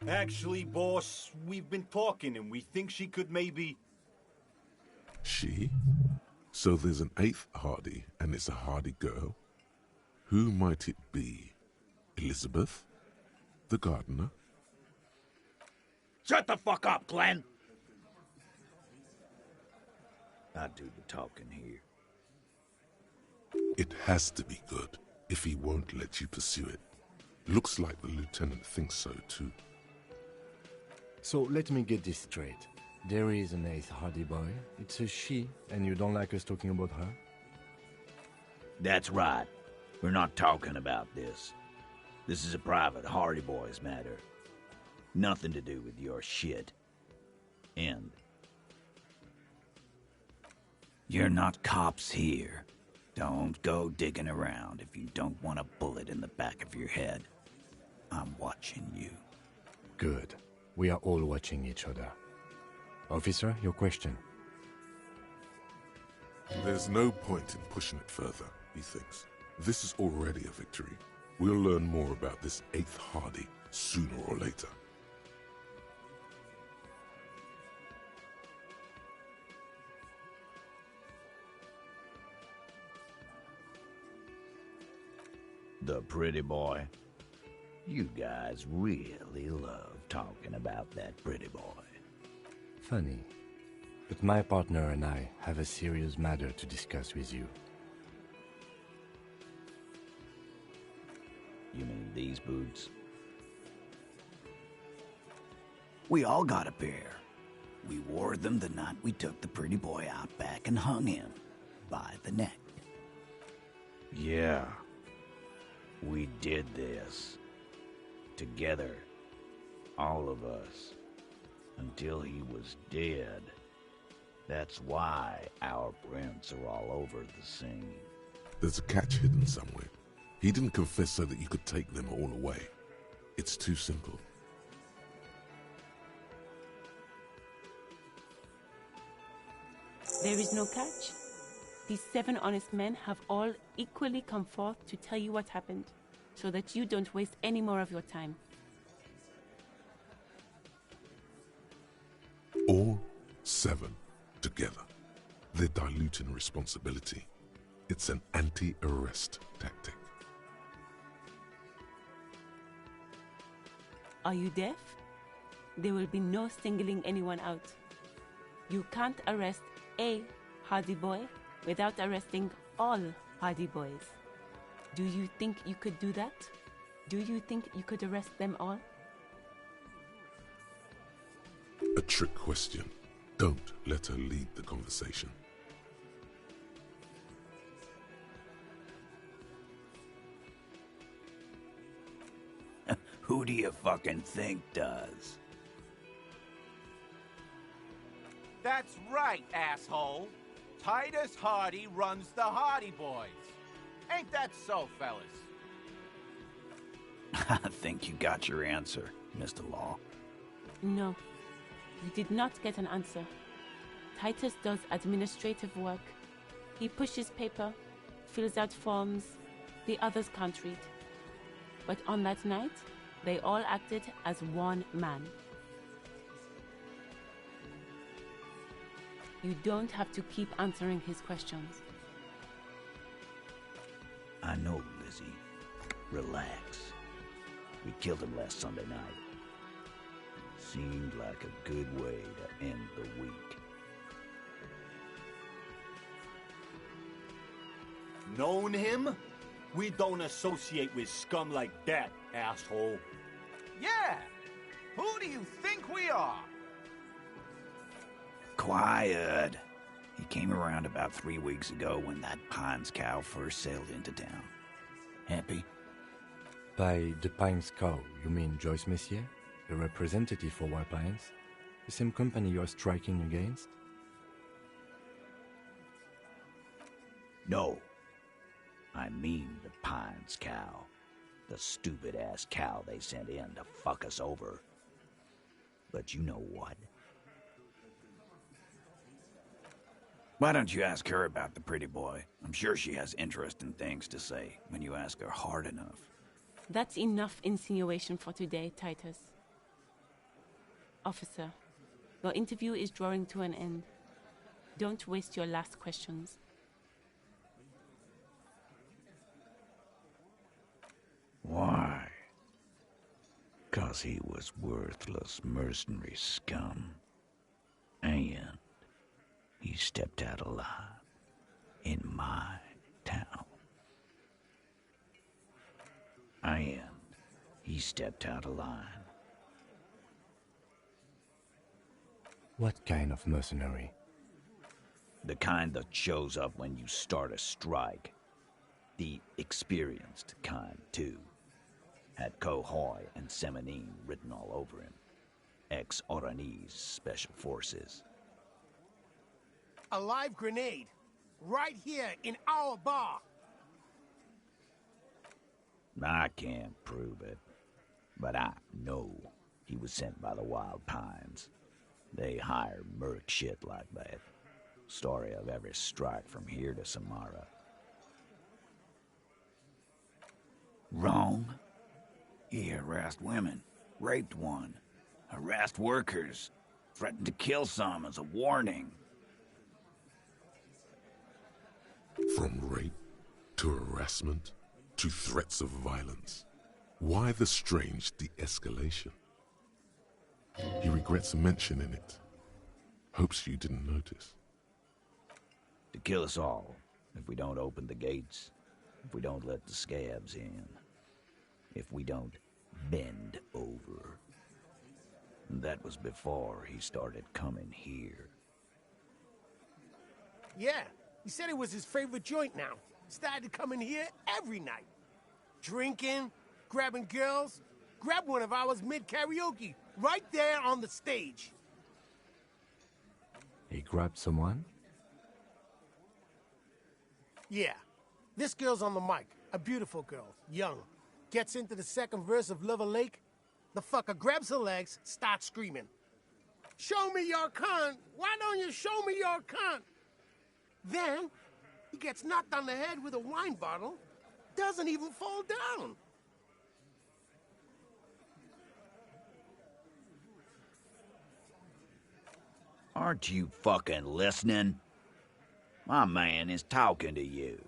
Actually, boss, we've been talking and we think she could maybe... She? So there's an 8th Hardy and it's a Hardy girl? Who might it be? Elizabeth? The gardener? Shut the fuck up, Glenn! I do the talking here. It has to be good, if he won't let you pursue it. Looks like the lieutenant thinks so too. So let me get this straight. There is an 8th Hardy boy. It's a she, and you don't like us talking about her? That's right. We're not talking about this. This is a private Hardy Boys matter. Nothing to do with your shit. End. You're not cops here. Don't go digging around if you don't want a bullet in the back of your head. I'm watching you. Good. We are all watching each other. Officer, your question. There's no point in pushing it further, he thinks. This is already a victory. We'll learn more about this 8th Hardy sooner or later. The pretty boy. You guys really love talking about that pretty boy. Funny. But my partner and I have a serious matter to discuss with you. You mean these boots? We all got a pair. We wore them the night we took the pretty boy out back and hung him by the neck. Yeah. We did this. Together. All of us. Until he was dead. That's why our prints are all over the scene. There's a catch hidden somewhere. He didn't confess so that you could take them all away. It's too simple. There is no catch. These 7 honest men have all equally come forth to tell you what happened, so that you don't waste any more of your time. All 7 together. They're diluting responsibility. It's an anti-arrest tactic. Are you deaf? There will be no singling anyone out. You can't arrest a Hardy boy without arresting all Hardy boys. Do you think you could do that? Do you think you could arrest them all? A trick question. Don't let her lead the conversation. Who do you fucking think does? That's right, asshole. Titus Hardy runs the Hardy Boys. Ain't that so, fellas? I think you got your answer, Mr. Law. No, you did not get an answer. Titus does administrative work. He pushes paper, fills out forms. The others can't read. But on that night, they all acted as one man. You don't have to keep answering his questions. I know, Lizzie. Relax. We killed him last Sunday night. Seemed like a good way to end the week. Known him? We don't associate with scum like that, asshole. Yeah! Who do you think we are? Quiet. He came around about 3 weeks ago when that Pines cow first sailed into town. Happy? By the Pines cow, you mean Joyce Messier? The representative for White Pines? The same company you are striking against? No. I mean the Pines cow. The stupid-ass cow they sent in to fuck us over. But you know what? Why don't you ask her about the pretty boy? I'm sure she has interesting things to say when you ask her hard enough. That's enough insinuation for today, Titus. Officer, your interview is drawing to an end. Don't waste your last questions. Why? because he was worthless mercenary scum. And he stepped out alive in my town. And he stepped out alive. What kind of mercenary? The kind that shows up when you start a strike. The experienced kind, too. Had Kohoy and Semenine written all over him. Ex-Oranese Special Forces. A live grenade. Right here in our bar. I can't prove it, but I know he was sent by the Wild Pines. They hire merc shit like that. Story of every strike from here to Samara. Wrong. He harassed women, raped one, harassed workers, threatened to kill some as a warning. From rape to harassment to threats of violence. Why the strange de-escalation? He regrets mentioning it. Hopes you didn't notice. To kill us all, if we don't open the gates, if we don't let the scabs in, if we don't bend over. And that was before he started coming here. Yeah, he said it was his favorite joint now. Started to come in here every night. Drinking, grabbing girls. Grabbed one of ours mid-karaoke, right there on the stage. He grabbed someone? Yeah. This girl's on the mic. A beautiful girl. Young. Gets into the second verse of Lover Lake. The fucker grabs her legs, starts screaming. Show me your cunt! Why don't you show me your cunt? Then, he gets knocked on the head with a wine bottle. Doesn't even fall down. Aren't you fucking listening? My man is talking to you.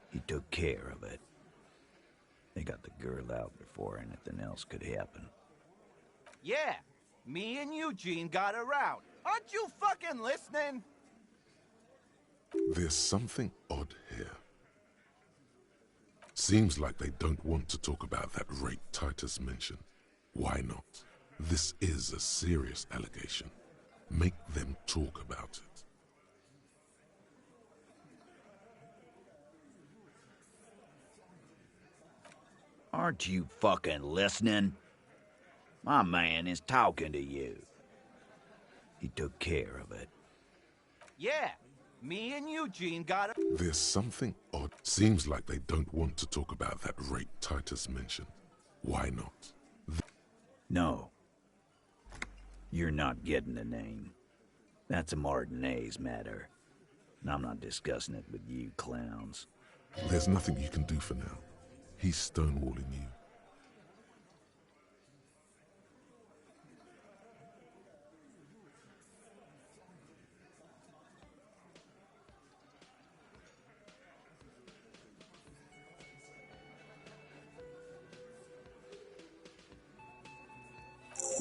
He took care of it. They got the girl out before anything else could happen. Yeah, me and Eugene got her out. Aren't you fucking listening? There's something odd here. Seems like they don't want to talk about that rape Titus mentioned. Why not? This is a serious allegation. Make them talk about it. Aren't you fucking listening? My man is talking to you. He took care of it. Yeah, me and Eugene got her. There's something odd. Seems like they don't want to talk about that rape Titus mentioned. Why not? No. You're not getting the name. That's a Martinez matter. And I'm not discussing it with you clowns. There's nothing you can do for now. He's stonewalling you.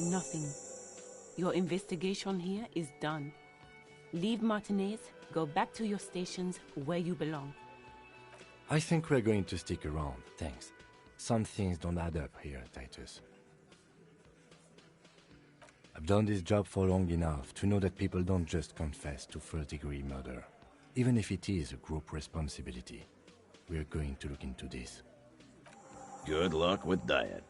Nothing. Your investigation here is done. Leave Martinez, go back to your stations where you belong. I think we're going to stick around, thanks. Some things don't add up here, Titus. I've done this job for long enough to know that people don't just confess to first-degree murder. Even if it is a group responsibility, we're going to look into this. Good luck with that.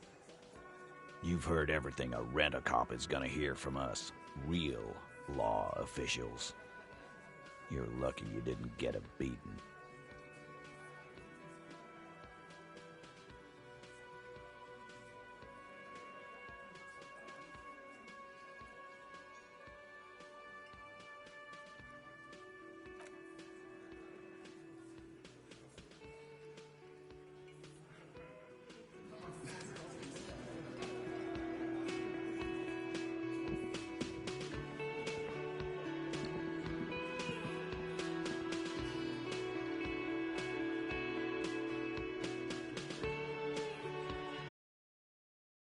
You've heard everything a rent-a-cop is gonna hear from us, real law officials. You're lucky you didn't get a beating.